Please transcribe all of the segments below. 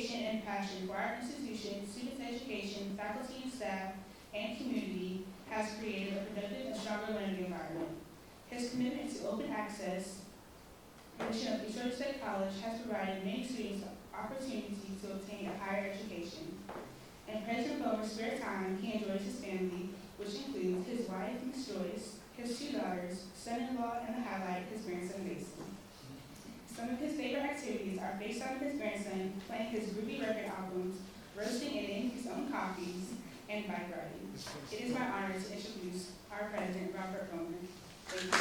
dedication and passion for our institution, students' education, faculty and staff, and community has created a productive and stronger learning environment. His commitment to open access mission of Georgia State College has provided many students opportunity to obtain a higher education. In President Boehmer's spare time, he enjoys his family, which includes his wife, Ms. Joyce, his 2 daughters, son-in-law, and the highlight, his grandson, Mason. Some of his favorite activities are FaceTime with his grandson, playing his groovy record albums, roasting and eating his own coffees, and bike riding. It is my honor to introduce our president, Robert Boehmer. Thank you.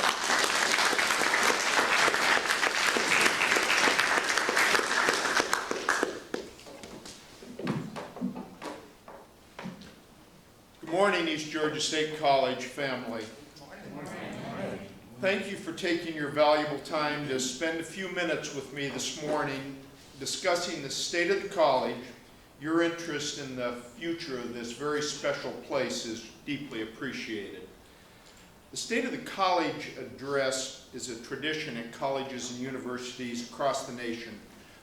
Good morning, East Georgia State College family. Thank you for taking your valuable time to spend a few minutes with me this morning discussing the state of the college. Your interest in the future of this very special place is deeply appreciated. The State of the College Address is a tradition at colleges and universities across the nation.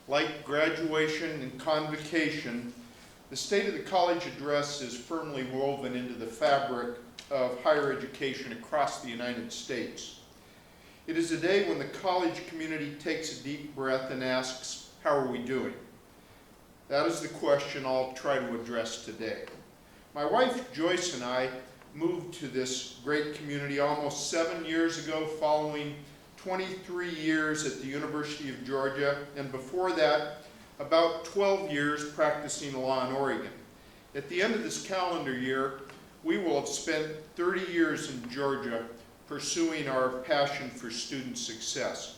Like graduation and convocation, the State of the College Address is firmly woven into the fabric of higher education across the United States. It is a day when the college community takes a deep breath and asks, how are we doing? That is the question I'll try to address today. My wife Joyce and I moved to this great community almost 7 years ago, following 23 years at the University of Georgia, and before that, about 12 years practicing law in Oregon. At the end of this calendar year, we will have spent 30 years in Georgia pursuing our passion for student success.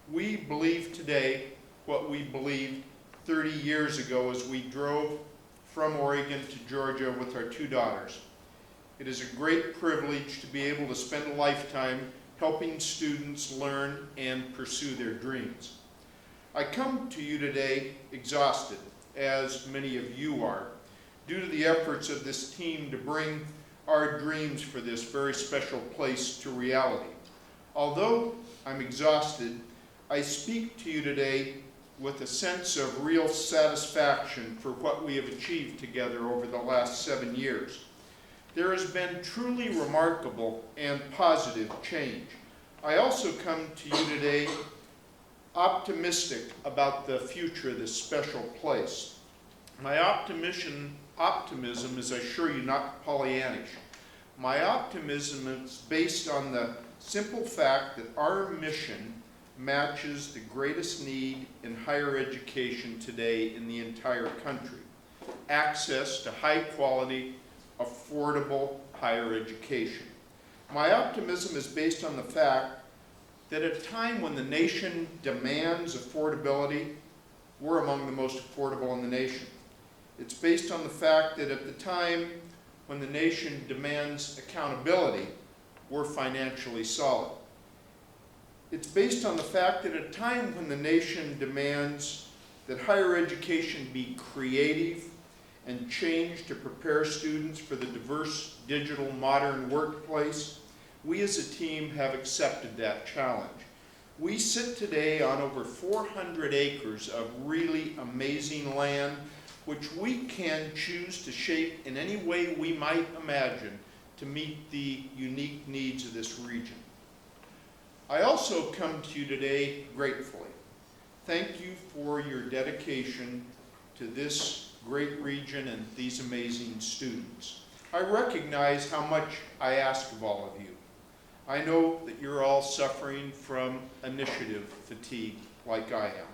We believe today what we believed 30 years ago as we drove from Oregon to Georgia with our 2 daughters. It is a great privilege to be able to spend a lifetime helping students learn and pursue their dreams. I come to you today exhausted, as many of you are, due to the efforts of this team to bring our dreams for this very special place to reality. Although I'm exhausted, I speak to you today with a sense of real satisfaction for what we have achieved together over the last 7 years. There has been truly remarkable and positive change. I also come to you today optimistic about the future of this special place. My optimism is, I assure you, not Pollyannish. My optimism is based on the simple fact that our mission matches the greatest need in higher education today in the entire country: access to high quality, affordable higher education. My optimism is based on the fact that at a time when the nation demands affordability, we're among the most affordable in the nation. It's based on the fact that at the time when the nation demands accountability, we're financially solid. It's based on the fact that at a time when the nation demands that higher education be creative and change to prepare students for the diverse digital modern workplace, we as a team have accepted that challenge. We sit today on over 400 acres of really amazing land, which we can choose to shape in any way we might imagine to meet the unique needs of this region. I also come to you today gratefully. Thank you for your dedication to this great region and these amazing students. I recognize how much I ask of all of you. I know that you're all suffering from initiative fatigue like I am.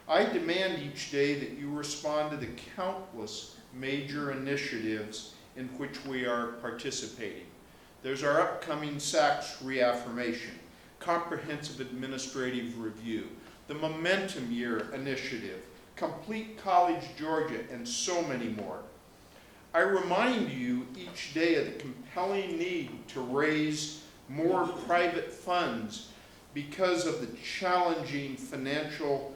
I demand each day that you respond to the countless major initiatives in which we are participating. There's our upcoming SACS reaffirmation, comprehensive administrative review, the Momentum Year initiative, Complete College Georgia, and so many more. I remind you each day of the compelling need to raise more private funds because of the challenging financial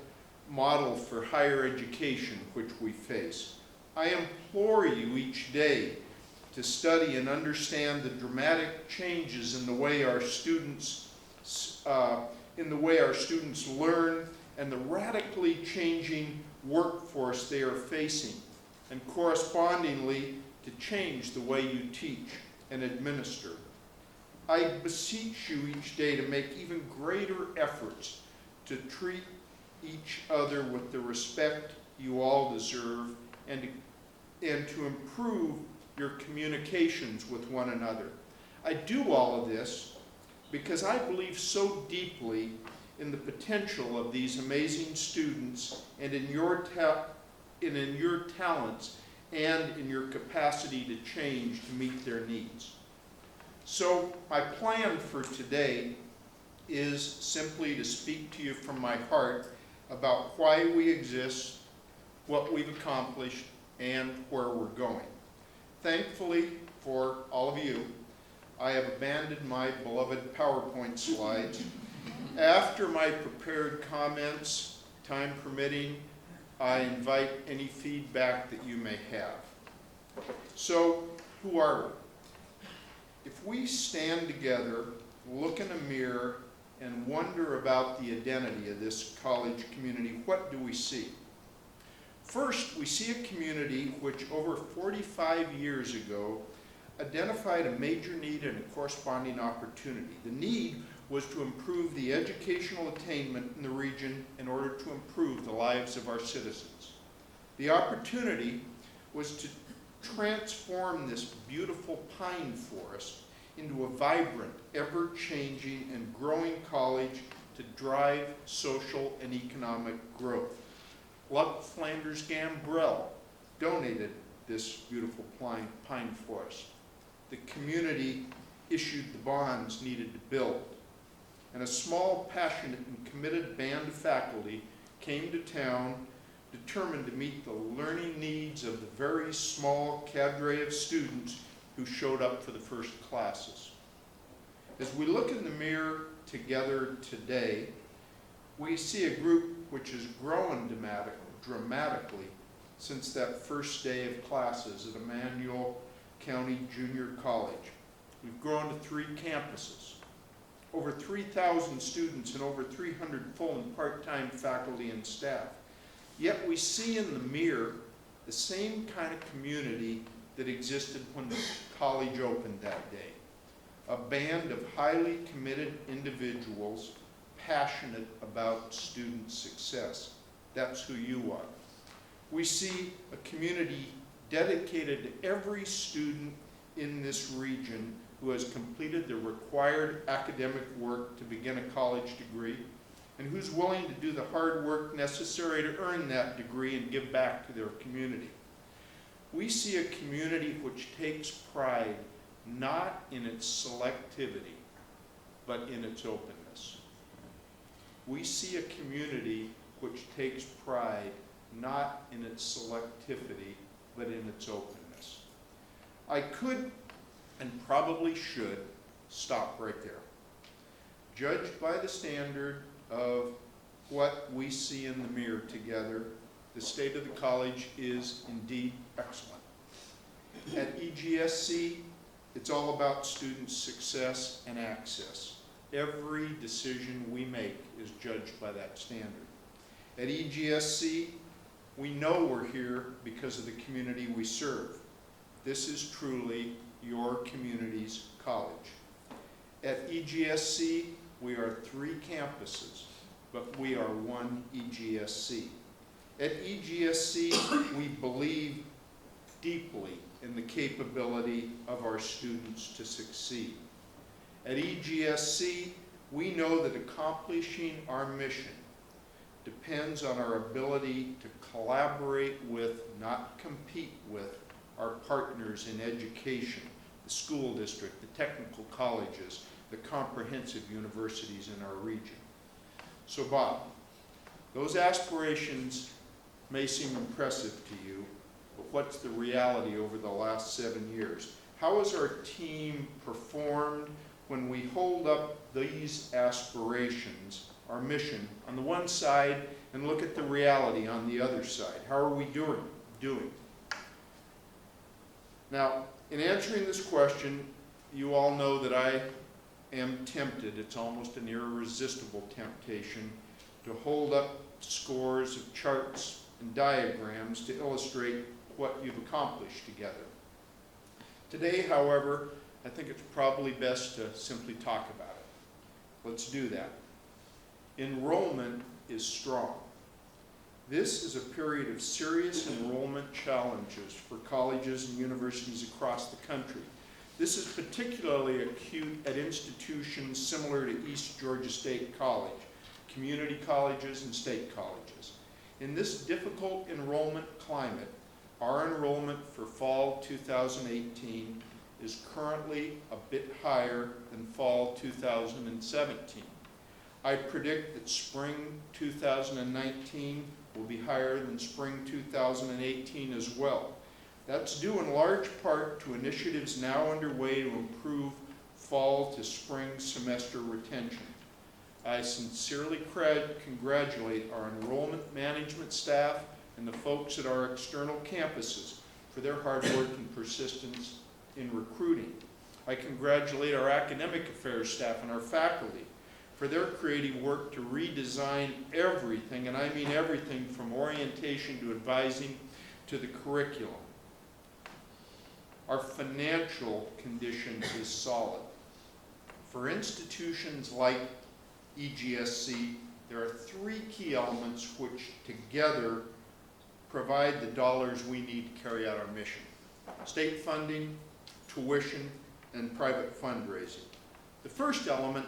model for higher education which we face. I implore you each day to study and understand the dramatic changes in the way our students learn, and the radically changing workforce they are facing, and correspondingly to change the way you teach and administer. I beseech you each day to make even greater efforts to treat each other with the respect you all deserve, and to improve your communications with one another. I do all of this because I believe so deeply in the potential of these amazing students, and in your talents and in your capacity to change to meet their needs. So my plan for today is simply to speak to you from my heart about why we exist, what we've accomplished, and where we're going. Thankfully for all of you, I have abandoned my beloved PowerPoint slides. After my prepared comments, time permitting, I invite any feedback that you may have. So, who are we? If we stand together, look in a mirror, and wonder about the identity of this college community, what do we see? First, we see a community which over 45 years ago identified a major need and a corresponding opportunity. The need was to improve the educational attainment in the region in order to improve the lives of our citizens. The opportunity was to transform this beautiful pine forest into a vibrant, ever-changing, and growing college to drive social and economic growth. Luck Flanders Gambrell donated this beautiful pine forest. The community issued the bonds needed to build. And a small, passionate, and committed band of faculty came to town determined to meet the learning needs of the very small cadre of students who showed up for the first classes. As we look in the mirror together today, we see a group which has grown dramatically since that first day of classes at Emmanuel County Junior College. We've grown to 3 campuses, over 3,000 students, and over 300 full and part-time faculty and staff. Yet we see in the mirror the same kind of community that existed when the college opened that day. A band of highly committed individuals passionate about student success. That's who you are. We see a community dedicated to every student in this region who has completed the required academic work to begin a college degree, and who's willing to do the hard work necessary to earn that degree and give back to their community. We see a community which takes pride not in its selectivity, but in its openness. We see a community which takes pride not in its selectivity, but in its openness. I could, and probably should, stop right there. Judged by the standard of what we see in the mirror together, the state of the college is indeed excellent. At EGSC, it's all about student success and access. Every decision we make is judged by that standard. At EGSC, we know we're here because of the community we serve. This is truly your community's college. At EGSC, we are 3 campuses, but we are one EGSC. At EGSC, we believe deeply in the capability of our students to succeed. At EGSC, we know that accomplishing our mission depends on our ability to collaborate with, not compete with, our partners in education, the school district, the technical colleges, the comprehensive universities in our region. So Bob, those aspirations may seem impressive to you, but what's the reality over the last 7 years? How has our team performed when we hold up these aspirations, our mission, on the one side, and look at the reality on the other side? How are we doing? Now, in answering this question, you all know that I am tempted, it's almost an irresistible temptation, to hold up scores of charts and diagrams to illustrate what you've accomplished together. Today, however, I think it's probably best to simply talk about it. Let's do that. Enrollment is strong. This is a period of serious enrollment challenges for colleges and universities across the country. This is particularly acute at institutions similar to East Georgia State College, community colleges, and state colleges. In this difficult enrollment climate, our enrollment for fall 2018 is currently a bit higher than fall 2017. I predict that spring 2019 will be higher than spring 2018 as well. That's due in large part to initiatives now underway to improve fall to spring semester retention. I sincerely congratulate our enrollment management staff and the folks at our external campuses for their hard work and persistence in recruiting. I congratulate our academic affairs staff and our faculty for their creative work to redesign everything, and I mean everything from orientation to advising to the curriculum. Our financial condition is solid. For institutions like EGSC, there are three key elements which together provide the dollars we need to carry out our mission: state funding, tuition, and private fundraising. The first element,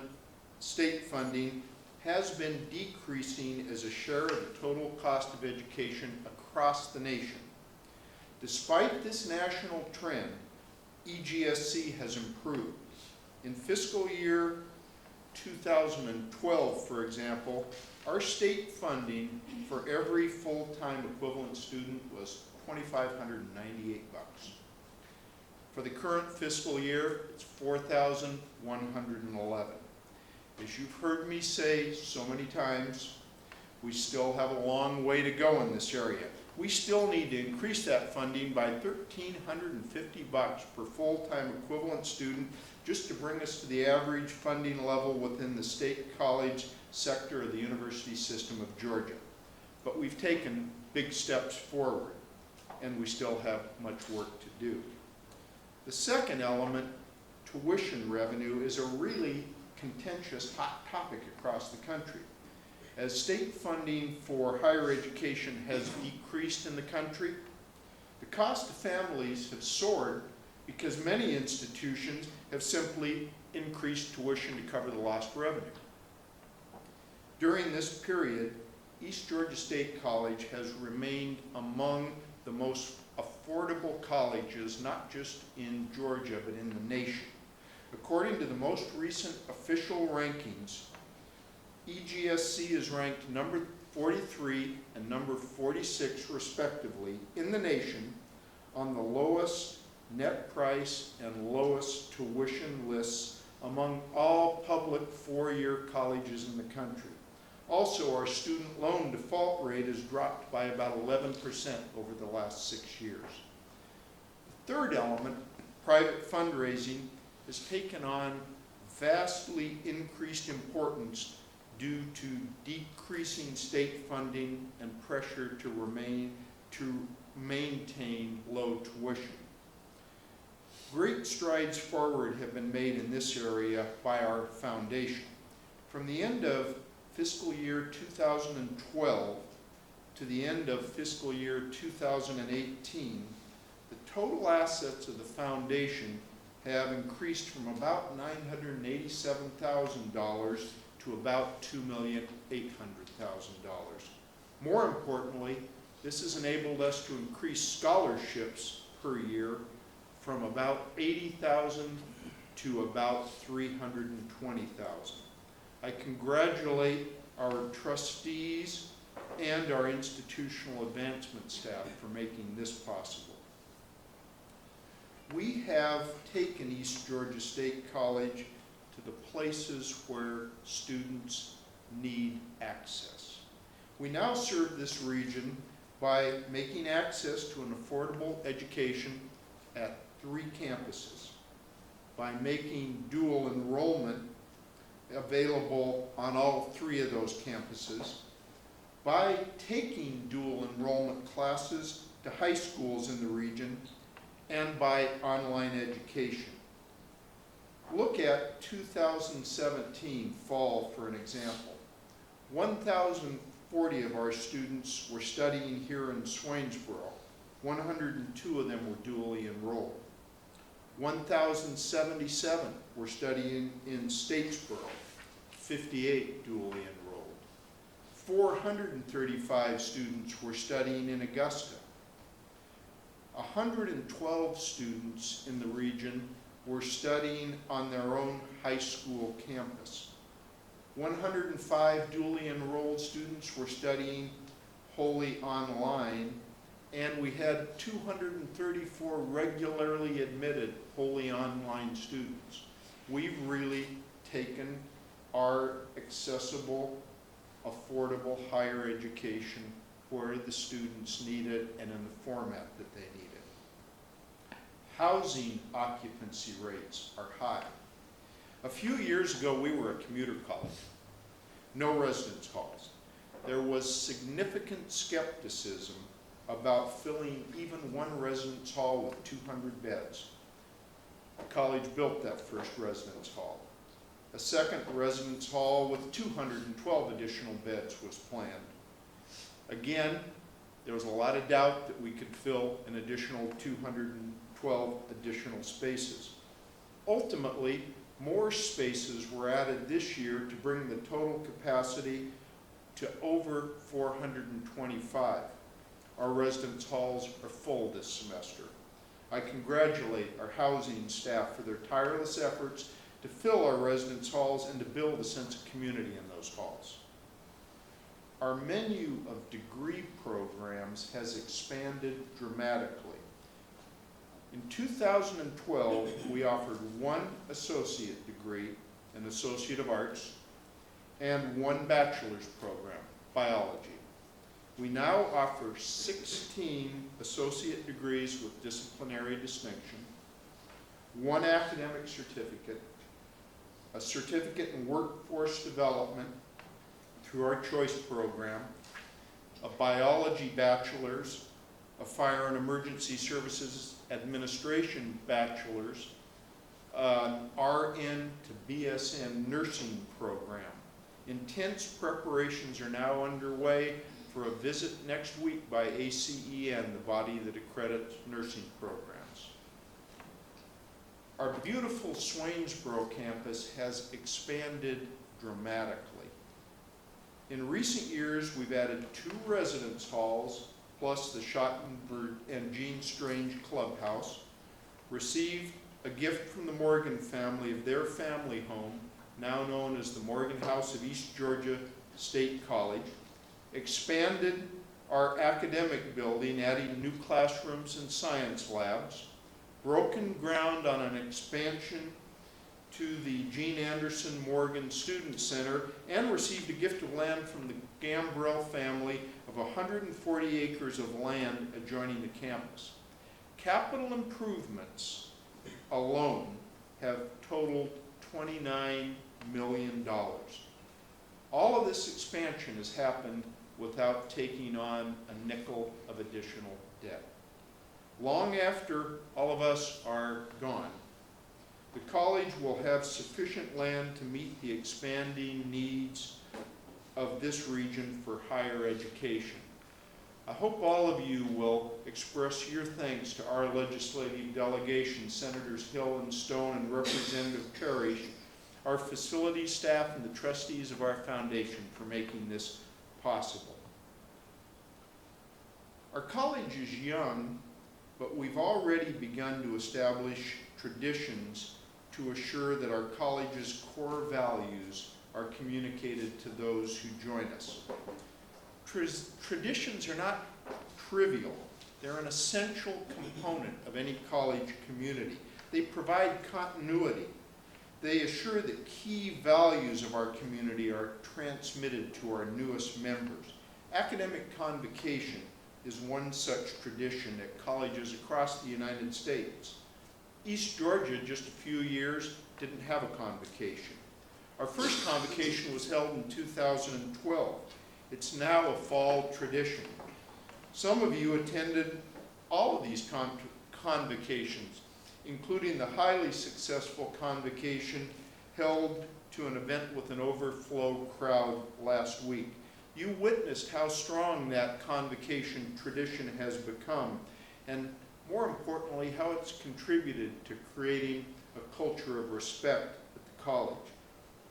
state funding, has been decreasing as a share of the total cost of education across the nation. Despite this national trend, EGSC has improved. In fiscal year 2012, for example, our state funding for every full-time equivalent student was $2,598. For the current fiscal year, it's $4,111. As you've heard me say so many times, we still have a long way to go in this area. We still need to increase that funding by $1,350 per full-time equivalent student just to bring us to the average funding level within the state college sector of the university system of Georgia. But we've taken big steps forward, and we still have much work to do. The second element, tuition revenue, is a really contentious hot topic across the country. As state funding for higher education has decreased in the country, the cost to families have soared because many institutions have simply increased tuition to cover the lost revenue. During this period, East Georgia State College has remained among the most affordable colleges, not just in Georgia, but in the nation. According to the most recent official rankings, EGSC is ranked number 43 and number 46, respectively, in the nation on the lowest net price and lowest tuition lists among all public four-year colleges in the country. Also, our student loan default rate has dropped by about 11% over the last 6 years. The third element, private fundraising, has taken on vastly increased importance due to decreasing state funding and pressure to maintain low tuition. Great strides forward have been made in this area by our foundation. From the end of fiscal year 2012 to the end of fiscal year 2018, the total assets of the foundation have increased from about $987,000 to about $2,800,000. More importantly, this has enabled us to increase scholarships per year from about 80,000 to about 320,000. I congratulate our trustees and our institutional advancement staff for making this possible. We have taken East Georgia State College to the places where students need access. We now serve this region by making access to an affordable education at 3 campuses, by making dual enrollment available on all 3 of those campuses, by taking dual enrollment classes to high schools in the region and by online education. Look at 2017 fall for an example. 1,040 of our students were studying here in Swainsboro. 102 of them were dually enrolled. 1,077 were studying in Statesboro, 58 dually enrolled. 435 students were studying in Augusta. 112 students in the region were studying on their own high school campus. 105 dually enrolled students were studying wholly online, and we had 234 regularly admitted wholly online students. We've really taken our accessible, affordable higher education where the students need it and in the format that they need it. Housing occupancy rates are high. A few years ago, we were a commuter college, no residence halls. There was significant skepticism about filling even one residence hall with 200 beds. The college built that first residence hall. A second residence hall with 212 additional beds was planned. Again, there was a lot of doubt that we could fill an additional 212 additional spaces. Ultimately, more spaces were added this year to bring the total capacity to over 425. Our residence halls are full this semester. I congratulate our housing staff for their tireless efforts to fill our residence halls and to build a sense of community in those halls. Our menu of degree programs has expanded dramatically. In 2012, we offered one associate degree, an Associate of Arts, and one bachelor's program, biology. We now offer 16 associate degrees with disciplinary distinction, one academic certificate, a certificate in workforce development through our choice program, a biology bachelor's, a fire and emergency services administration bachelor's, an RN to BSN nursing program. Intense preparations are now underway for a visit next week by ACEN, the body that accredits nursing programs. Our beautiful Swainsboro campus has expanded dramatically. In recent years, we've added 2 residence halls, plus the Schottenberg and Jean Strange Clubhouse, received a gift from the Morgan family of their family home, now known as the Morgan House of East Georgia State College, expanded our academic building, adding new classrooms and science labs, broken ground on an expansion to the Gene Anderson Morgan Student Center, and received a gift of land from the Gambrell family of 140 acres of land adjoining the campus. Capital improvements alone have totaled $29 million. All of this expansion has happened without taking on a nickel of additional debt. Long after all of us are gone, the college will have sufficient land to meet the expanding needs of this region for higher education. I hope all of you will express your thanks to our legislative delegation, Senators Hill and Stone and Representative Parrish, our facility staff, and the trustees of our foundation for making this possible. Our college is young, but we've already begun to establish traditions to assure that our college's core values are communicated to those who join us. Traditions are not trivial. They're an essential component of any college community. They provide continuity. They assure that key values of our community are transmitted to our newest members. Academic convocation is one such tradition at colleges across the United States. East Georgia, just a few years, didn't have a convocation. Our first convocation was held in 2012. It's now a fall tradition. Some of you attended all of these convocations, including the highly successful convocation held to an event with an overflow crowd last week. You witnessed how strong that convocation tradition has become, and more importantly, how it's contributed to creating a culture of respect at the college.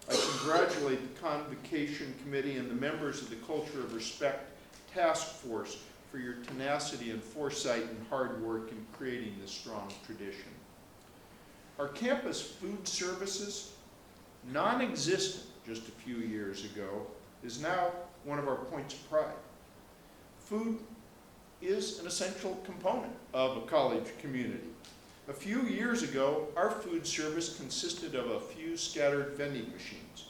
I congratulate the Convocation Committee and the members of the Culture of Respect Task Force for your tenacity and foresight and hard work in creating this strong tradition. Our campus food services, non-existent just a few years ago, is now one of our points of pride. Food is an essential component of a college community. A few years ago, our food service consisted of a few scattered vending machines.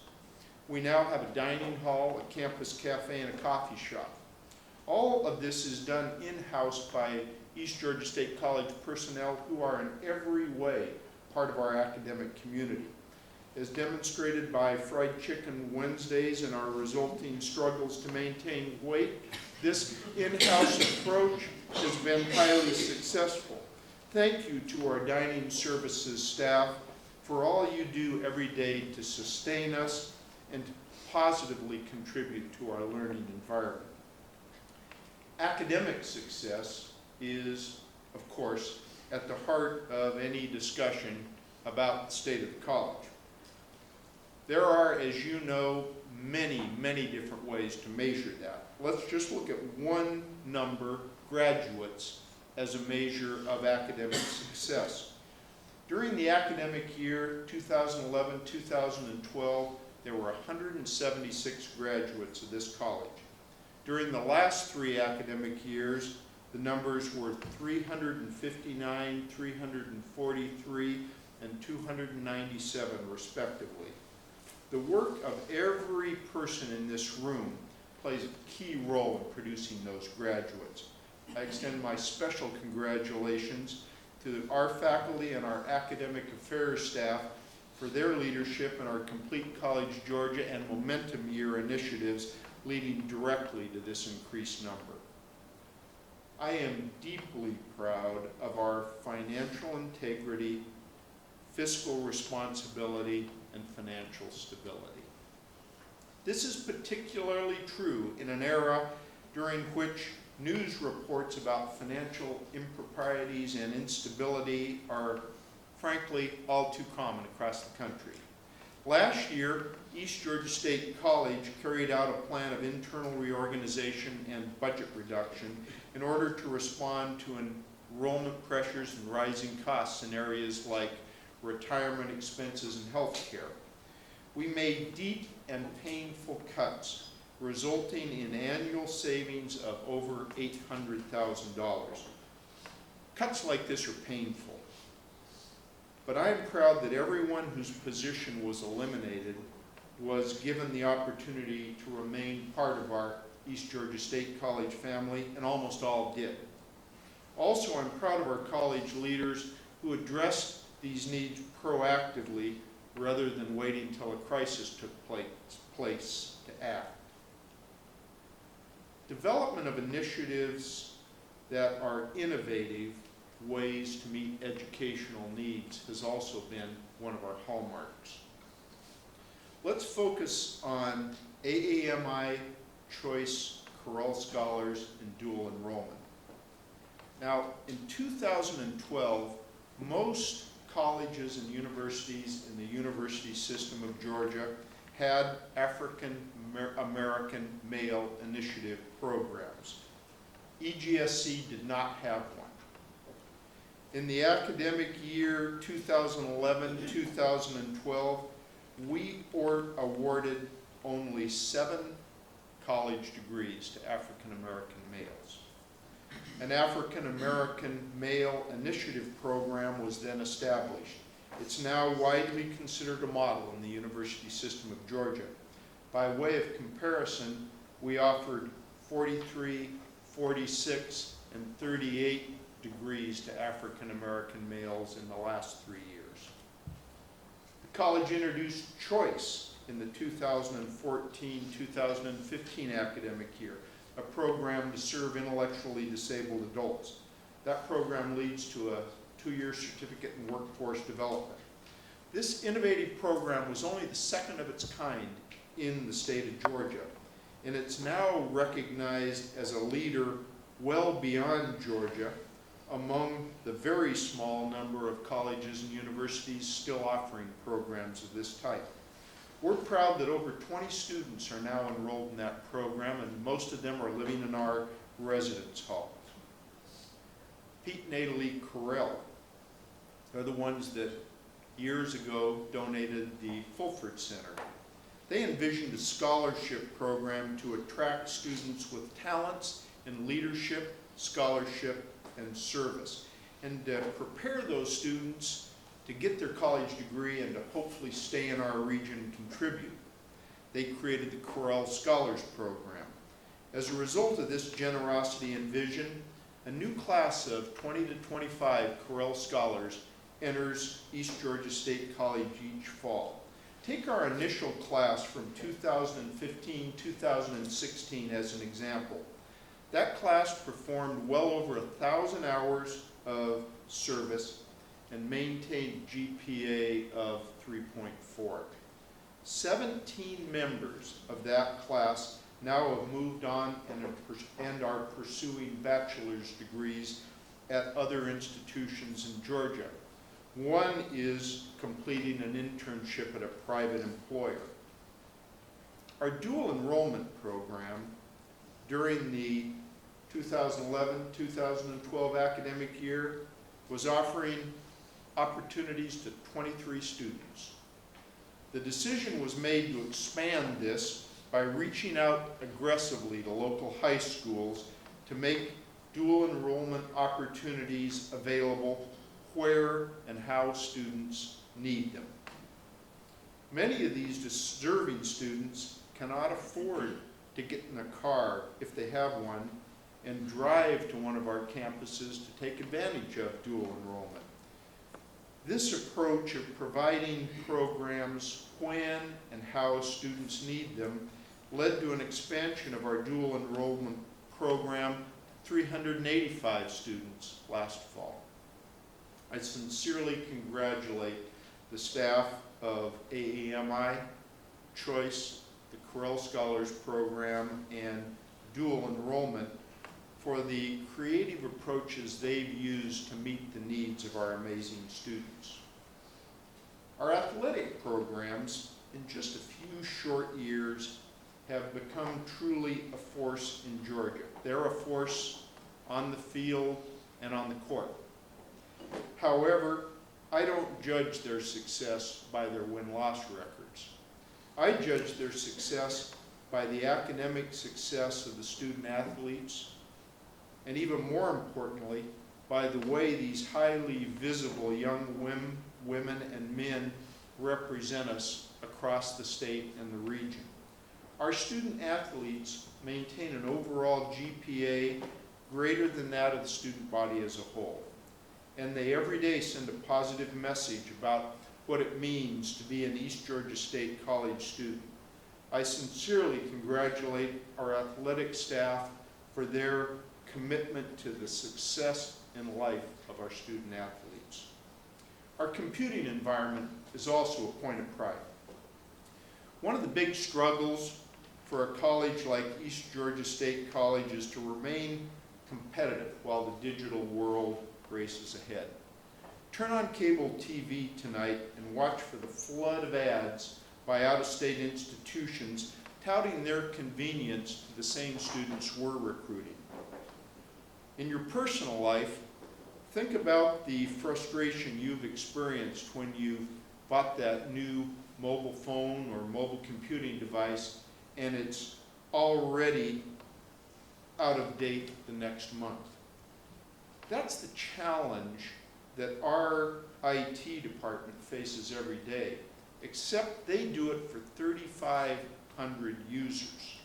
We now have a dining hall, a campus cafe, and a coffee shop. All of this is done in-house by East Georgia State College personnel who are in every way part of our academic community. As demonstrated by Fried Chicken Wednesdays and our resulting struggles to maintain weight, this in-house approach has been highly successful. Thank you to our dining services staff for all you do every day to sustain us and to positively contribute to our learning environment. Academic success is, of course, at the heart of any discussion about the state of the college. There are, as you know, many, many different ways to measure that. Let's just look at one number, graduates, as a measure of academic success. During the academic year 2011-2012, there were 176 graduates of this college. During the last 3 academic years, the numbers were 359, 343, and 297 respectively. The work of every person in this room plays a key role in producing those graduates. I extend my special congratulations to our faculty and our academic affairs staff for their leadership in our Complete College Georgia and Momentum Year initiatives leading directly to this increased number. I am deeply proud of our financial integrity, fiscal responsibility, and financial stability. This is particularly true in an era during which news reports about financial improprieties and instability are, frankly, all too common across the country. Last year, East Georgia State College carried out a plan of internal reorganization and budget reduction in order to respond to enrollment pressures and rising costs in areas like retirement expenses and health care. We made deep and painful cuts, resulting in annual savings of over $800,000. Cuts like this are painful, but I am proud that everyone whose position was eliminated was given the opportunity to remain part of our East Georgia State College family, and almost all did. Also, I'm proud of our college leaders who addressed these needs proactively rather than waiting until a crisis took place to act. Development of initiatives that are innovative ways to meet educational needs has also been one of our hallmarks. Let's focus on AAMI Choice, Corral Scholars, and dual enrollment. Now, in 2012, most colleges and universities in the university system of Georgia had African American male initiative programs. EGSC did not have one. In the academic year 2011-2012, we awarded only 7 college degrees to African American males. An African American male initiative program was then established. It's now widely considered a model in the university system of Georgia. By way of comparison, we offered 43, 46, and 38 degrees to African American males in the last 3 years. The college introduced choice in the 2014-2015 academic year, a program to serve intellectually disabled adults. That program leads to a 2-year certificate in workforce development. This innovative program was only the second of its kind in the state of Georgia, and it's now recognized as a leader well beyond Georgia among the very small number of colleges and universities still offering programs of this type. We're proud that over 20 students are now enrolled in that program, and most of them are living in our residence halls. Pete and Natalie Carell are the ones that years ago donated the Fulford Center. They envisioned a scholarship program to attract students with talents in leadership, scholarship, and service, and prepare those students to get their college degree and to hopefully stay in our region and contribute. They created the Carell Scholars Program. As a result of this generosity and vision, a new class of 20 to 25 Carell Scholars enters East Georgia State College each fall. Take our initial class from 2015-2016 as an example. That class performed well over 1,000 hours of service and maintained GPA of 3.4. 17 members of that class now have moved on and are pursuing bachelor's degrees at other institutions in Georgia. One is completing an internship at a private employer. Our dual enrollment program during the 2011-2012 academic year was offering opportunities to 23 students. The decision was made to expand this by reaching out aggressively to local high schools to make dual enrollment opportunities available where and how students need them. Many of these deserving students cannot afford to get in a car, if they have one, and drive to one of our campuses to take advantage of dual enrollment. This approach of providing programs when and how students need them led to an expansion of our dual enrollment program, 385 students last fall. I sincerely congratulate the staff of AEMI, Choice, the Carell Scholars Program, and dual enrollment for the creative approaches they've used to meet the needs of our amazing students. Our athletic programs, in just a few short years, have become truly a force in Georgia. They're a force on the field and on the court. However, I don't judge their success by their win-loss records. I judge their success by the academic success of the student athletes, and even more importantly, by the way these highly visible young women and men represent us across the state and the region. Our student athletes maintain an overall GPA greater than that of the student body as a whole. And they every day send a positive message about what it means to be an East Georgia State College student. I sincerely congratulate our athletic staff for their commitment to the success and life of our student athletes. Our computing environment is also a point of pride. One of the big struggles for a college like East Georgia State College is to remain competitive while the digital world races ahead. Turn on cable TV tonight and watch for the flood of ads by out-of-state institutions touting their convenience to the same students we're recruiting. In your personal life, think about the frustration you've experienced when you bought that new mobile phone or mobile computing device and it's already out of date the next month. That's the challenge that our IT department faces every day, except they do it for 3,500 users.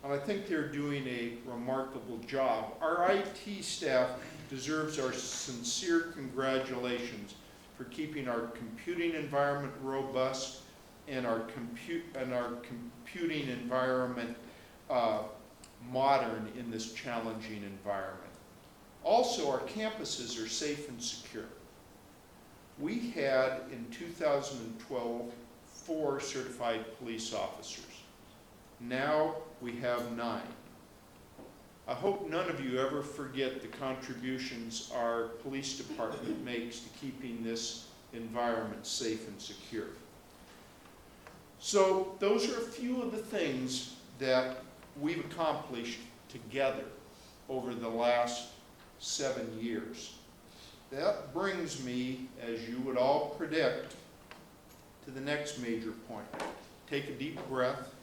And I think they're doing a remarkable job. Our IT staff deserves our sincere congratulations for keeping our computing environment robust, and our computing environment modern in this challenging environment. Also, our campuses are safe and secure. We had in 2012 4 certified police officers. Now we have 9. I hope none of you ever forget the contributions our police department makes to keeping this environment safe and secure. So those are a few of the things that we've accomplished together over the last 7 years. That brings me, as you would all predict, to the next major point. Take a deep breath.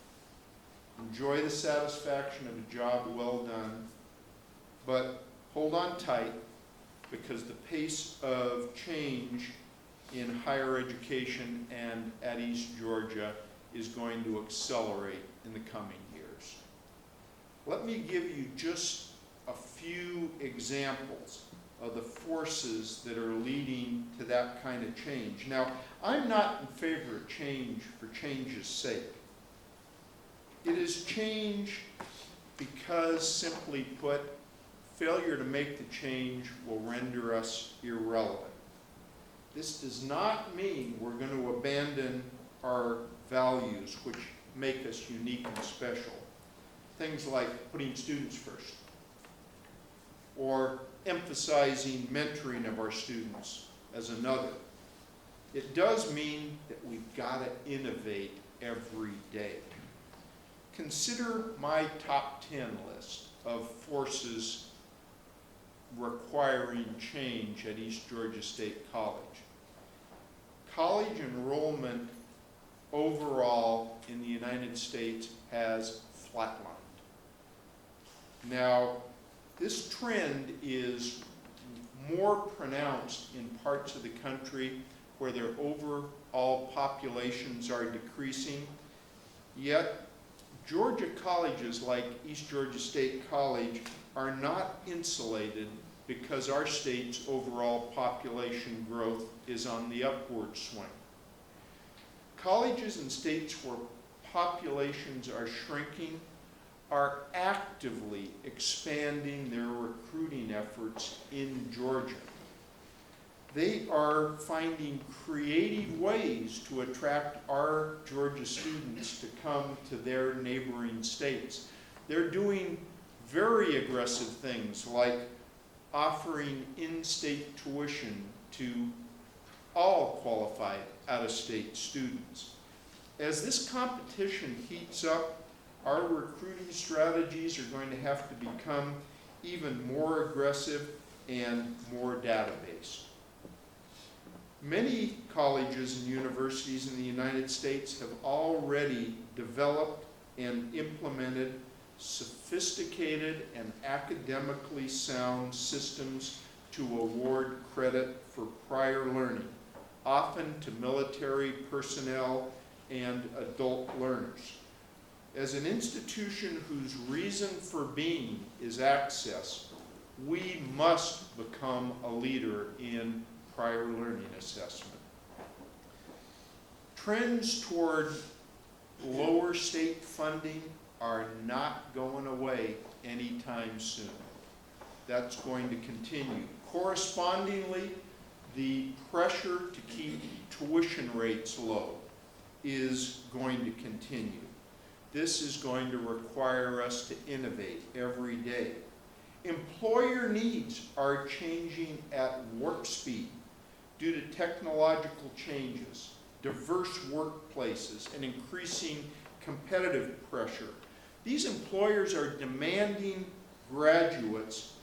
Enjoy the satisfaction of a job well done, but hold on tight, because the pace of change in higher education and at East Georgia is going to accelerate in the coming years. Let me give you just a few examples of the forces that are leading to that kind of change. Now, I'm not in favor of change for change's sake. It is change because, simply put, failure to make the change will render us irrelevant. This does not mean we're going to abandon our values, which make us unique and special. Things like putting students first, or emphasizing mentoring of our students as another. It does mean that we've got to innovate every day. Consider my top 10 list of forces requiring change at East Georgia State College. College enrollment overall in the United States has flatlined. Now, this trend is more pronounced in parts of the country where their overall populations are decreasing, yet Georgia colleges like East Georgia State College are not insulated because our state's overall population growth is on the upward swing. Colleges in states where populations are shrinking are actively expanding their recruiting efforts in Georgia. They are finding creative ways to attract our Georgia students to come to their neighboring states. They're doing very aggressive things like offering in-state tuition to all qualified out-of-state students. As this competition heats up, our recruiting strategies are going to have to become even more aggressive and more data-based. Many colleges and universities in the United States have already developed and implemented sophisticated and academically sound systems to award credit for prior learning, often to military personnel and adult learners. As an institution whose reason for being is access, we must become a leader in prior learning assessment. Trends toward lower state funding are not going away anytime soon. That's going to continue. Correspondingly, the pressure to keep tuition rates low is going to continue. This is going to require us to innovate every day. Employer needs are changing at warp speed due to technological changes, diverse workplaces, and increasing competitive pressure. These employers are demanding graduates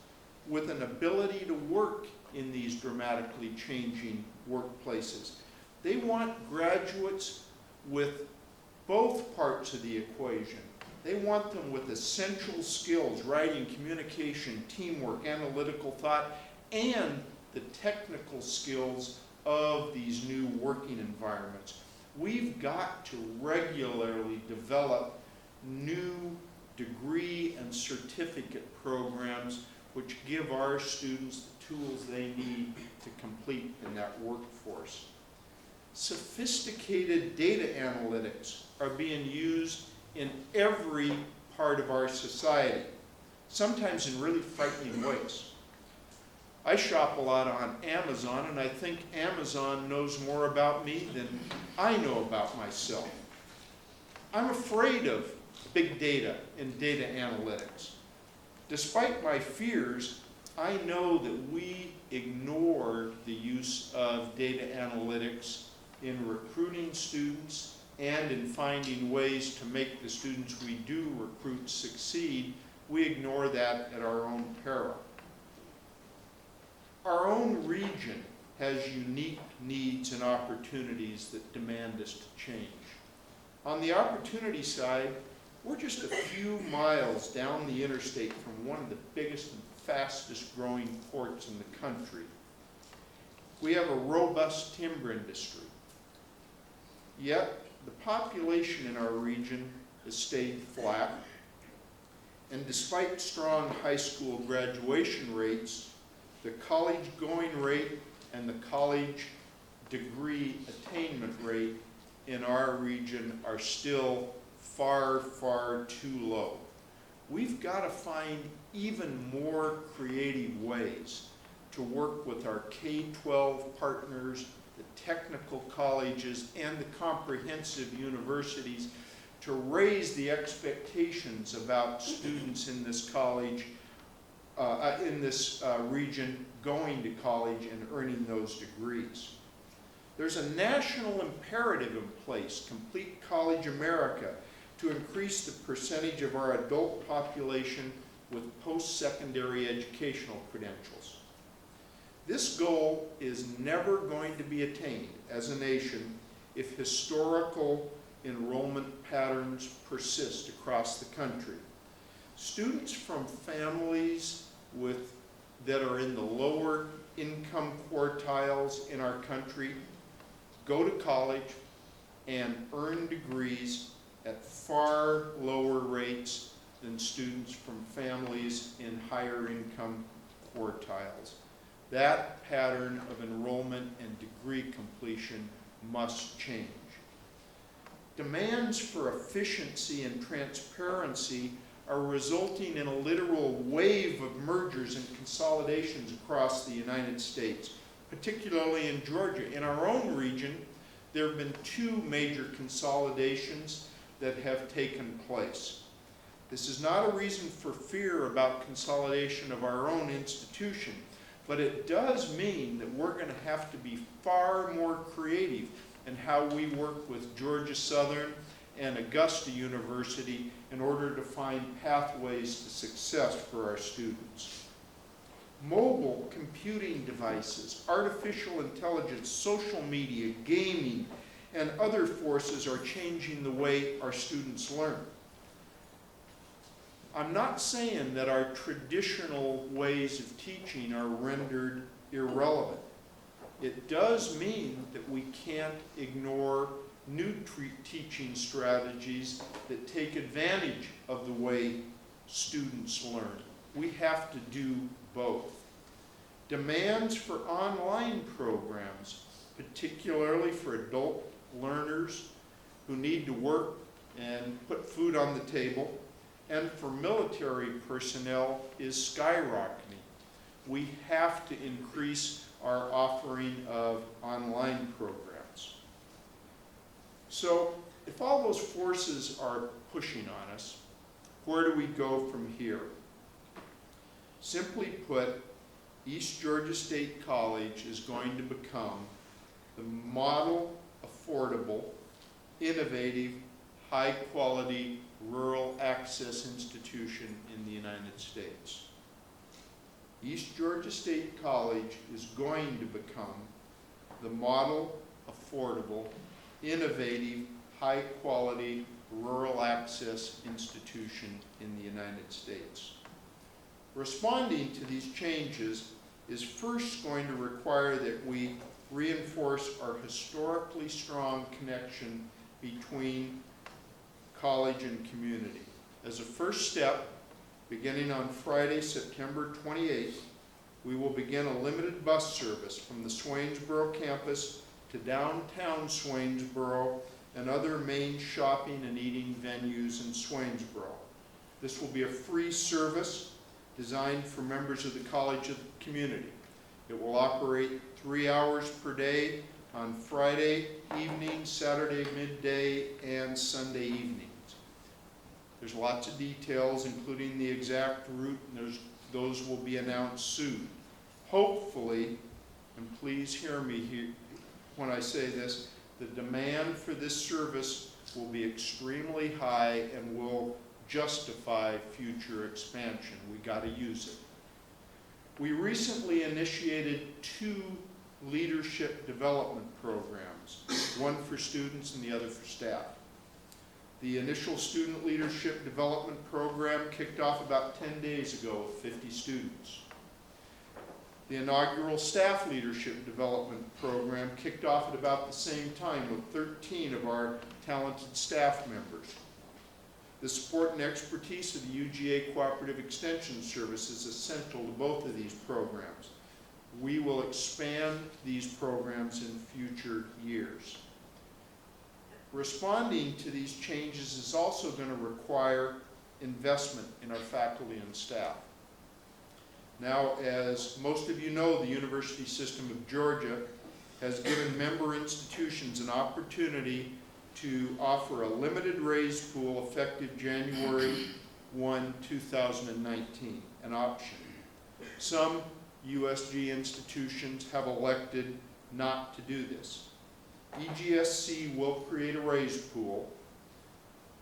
with an ability to work in these dramatically changing workplaces. They want graduates with both parts of the equation. They want them with essential skills, writing, communication, teamwork, analytical thought, and the technical skills of these new working environments. We've got to regularly develop new degree and certificate programs which give our students the tools they need to compete in that workforce. Sophisticated data analytics are being used in every part of our society, sometimes in really frightening ways. I shop a lot on Amazon, and I think Amazon knows more about me than I know about myself. I'm afraid of big data and data analytics. Despite my fears, I know that we ignore the use of data analytics in recruiting students and in finding ways to make the students we do recruit succeed. We ignore that at our own peril. Our own region has unique needs and opportunities that demand us to change. On the opportunity side, we're just a few miles down the interstate from one of the biggest and fastest growing ports in the country. We have a robust timber industry. Yet, the population in our region has stayed flat, and despite strong high school graduation rates, the college going rate and the college degree attainment rate in our region are still far, far too low. We've got to find even more creative ways to work with our K-12 partners, the technical colleges, and the comprehensive universities to raise the expectations about students in this college, in this region going to college and earning those degrees. There's a national imperative in place, Complete College America, to increase the percentage of our adult population with post-secondary educational credentials. This goal is never going to be attained as a nation if historical enrollment patterns persist across the country. Students from families that are in the lower income quartiles in our country go to college and earn degrees at far lower rates than students from families in higher income quartiles. That pattern of enrollment and degree completion must change. Demands for efficiency and transparency are resulting in a literal wave of mergers and consolidations across the United States, particularly in Georgia. In our own region, there have been 2 major consolidations that have taken place. This is not a reason for fear about consolidation of our own institution, but it does mean that we're going to have to be far more creative in how we work with Georgia Southern and Augusta University in order to find pathways to success for our students. Mobile computing devices, artificial intelligence, social media, gaming, and other forces are changing the way our students learn. I'm not saying that our traditional ways of teaching are rendered irrelevant. It does mean that we can't ignore new teaching strategies that take advantage of the way students learn. We have to do both. Demands for online programs, particularly for adult learners who need to work and put food on the table, and for military personnel is skyrocketing. We have to increase our offering of online programs. So, if all those forces are pushing on us, where do we go from here? Simply put, East Georgia State College is going to become the model, affordable, innovative, high-quality, rural access institution in the United States. East Georgia State College is going to become the model, affordable, innovative, high-quality, rural access institution in the United States. Responding to these changes is first going to require that we reinforce our historically strong connection between college and community. As a first step, beginning on Friday, September 28th, we will begin a limited bus service from the Swainsboro campus to downtown Swainsboro and other main shopping and eating venues in Swainsboro. This will be a free service designed for members of the college of the community. It will operate 3 hours per day on Friday evening, Saturday midday, and Sunday evenings. There's lots of details, including the exact route, and those will be announced soon. Hopefully, and please hear me here when I say this, the demand for this service will be extremely high and will justify future expansion. We got to use it. We recently initiated 2 leadership development programs, one for students and the other for staff. The initial student leadership development program kicked off about 10 days ago with 50 students. The inaugural staff leadership development program kicked off at about the same time with 13 of our talented staff members. The support and expertise of the UGA Cooperative Extension Service is essential to both of these programs. We will expand these programs in future years. Responding to these changes is also going to require investment in our faculty and staff. Now, as most of you know, the University System of Georgia has given member institutions an opportunity to offer a limited raise pool effective January 1, 2019, an option. Some USG institutions have elected not to do this. EGSC will create a raise pool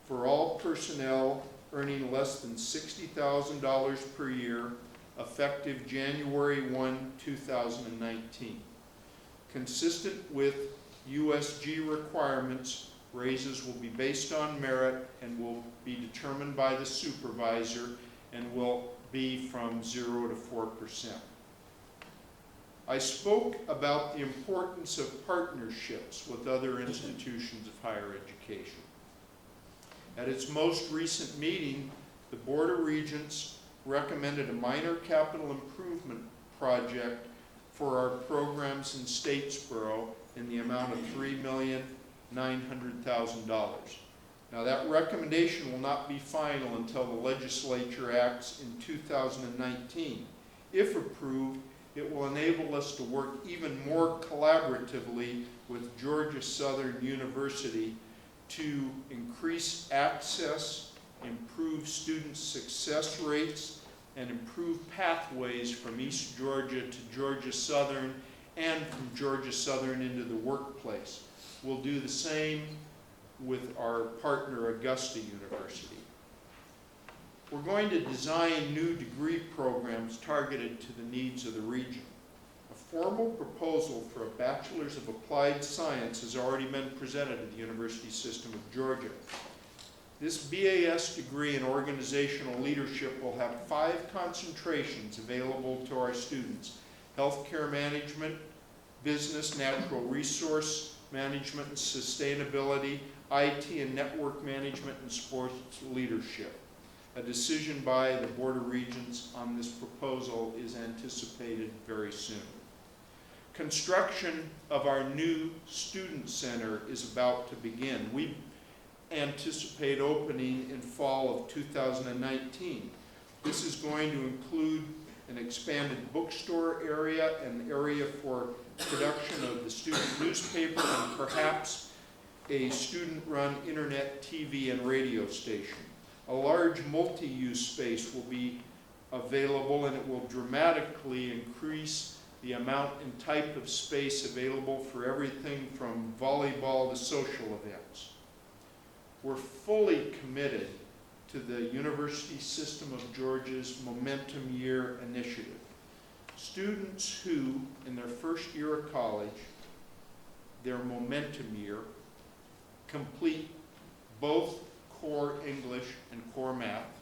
for all personnel earning less than $60,000 per year effective January 1, 2019. Consistent with USG requirements, raises will be based on merit and will be determined by the supervisor and will be from 0 to 4%. I spoke about the importance of partnerships with other institutions of higher education. At its most recent meeting, the Board of Regents recommended a minor capital improvement project for our programs in Statesboro in the amount of $3,900,000. Now that recommendation will not be final until the legislature acts in 2019. If approved, it will enable us to work even more collaboratively with Georgia Southern University to increase access, improve student success rates, and improve pathways from East Georgia to Georgia Southern and from Georgia Southern into the workplace. We'll do the same with our partner Augusta University. We're going to design new degree programs targeted to the needs of the region. A formal proposal for a Bachelor's of Applied Science has already been presented at the University System of Georgia. This BAS degree in organizational leadership will have 5 concentrations available to our students: healthcare management, business, natural resource management and sustainability, IT and network management, and sports leadership. A decision by the Board of Regents on this proposal is anticipated very soon. Construction of our new student center is about to begin. We anticipate opening in fall of 2019. This is going to include an expanded bookstore area, an area for production of the student newspaper, and perhaps a student-run internet, TV, and radio station. A large multi-use space will be available, and it will dramatically increase the amount and type of space available for everything from volleyball to social events. We're fully committed to the University System of Georgia's Momentum Year initiative. Students who, in their first year of college, their Momentum Year, complete both core English and core math,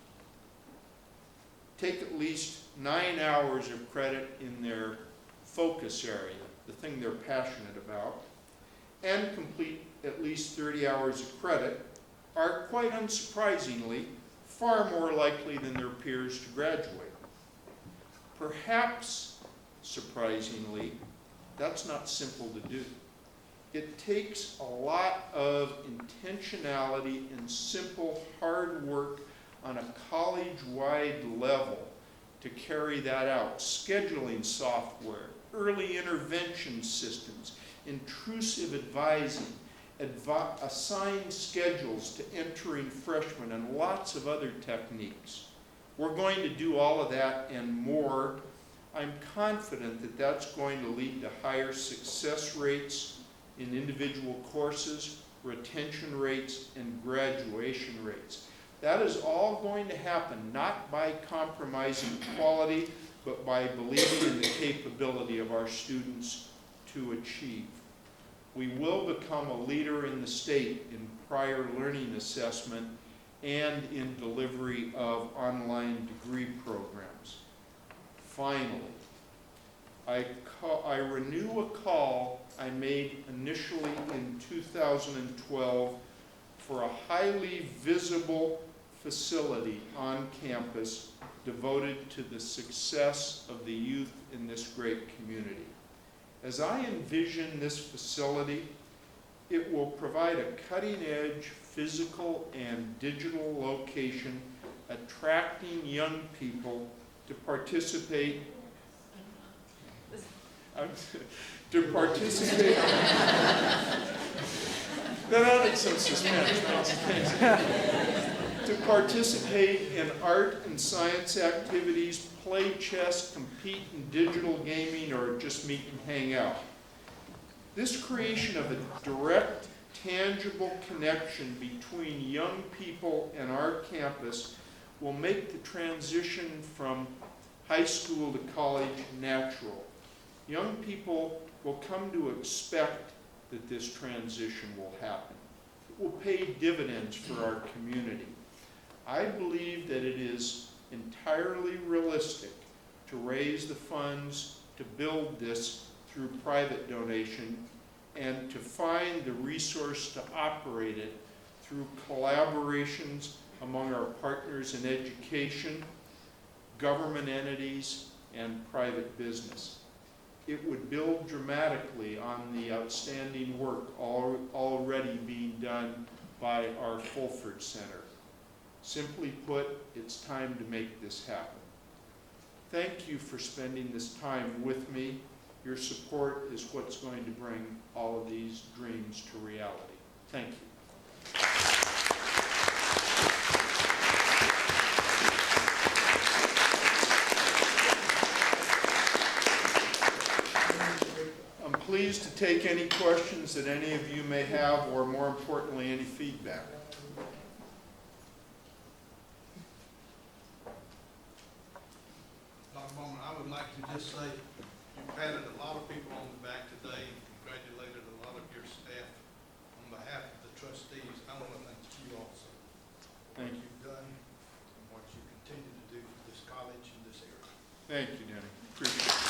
take at least 9 hours of credit in their focus area, the thing they're passionate about, and complete at least 30 hours of credit, are quite unsurprisingly far more likely than their peers to graduate. Perhaps surprisingly, that's not simple to do. It takes a lot of intentionality and simple hard work on a college-wide level to carry that out. Scheduling software, early intervention systems, intrusive advising, assigned schedules to entering freshmen, and lots of other techniques. We're going to do all of that and more. I'm confident that that's going to lead to higher success rates in individual courses, retention rates, and graduation rates. That is all going to happen not by compromising quality, but by believing in the capability of our students to achieve. We will become a leader in the state in prior learning assessment and in delivery of online degree programs. Finally, I renew a call I made initially in 2012 for a highly visible facility on campus devoted to the success of the youth in this great community. As I envision this facility, it will provide a cutting-edge physical and digital location attracting young people to participate that added some suspense. To participate in art and science activities, play chess, compete in digital gaming, or just meet and hang out. This creation of a direct, tangible connection between young people and our campus will make the transition from high school to college natural. Young people will come to expect that this transition will happen. It will pay dividends for our community. I believe that it is entirely realistic to raise the funds to build this through private donation and to find the resource to operate it through collaborations among our partners in education, government entities, and private business. It would build dramatically on the outstanding work already being done by our Fulford Center. Simply put, it's time to make this happen. Thank you for spending this time with me. Your support is what's going to bring all of these dreams to reality. Thank you. I'm pleased to take any questions that any of you may have, or more importantly, any feedback. Dr. Boehmer, I would like to just say you patted a lot of people on the back today and congratulated a lot of your staff. On behalf of the trustees, I want to thank you also. Thank you. What you've done and what you continue to do for this college and this area. Thank you, Danny. Appreciate it.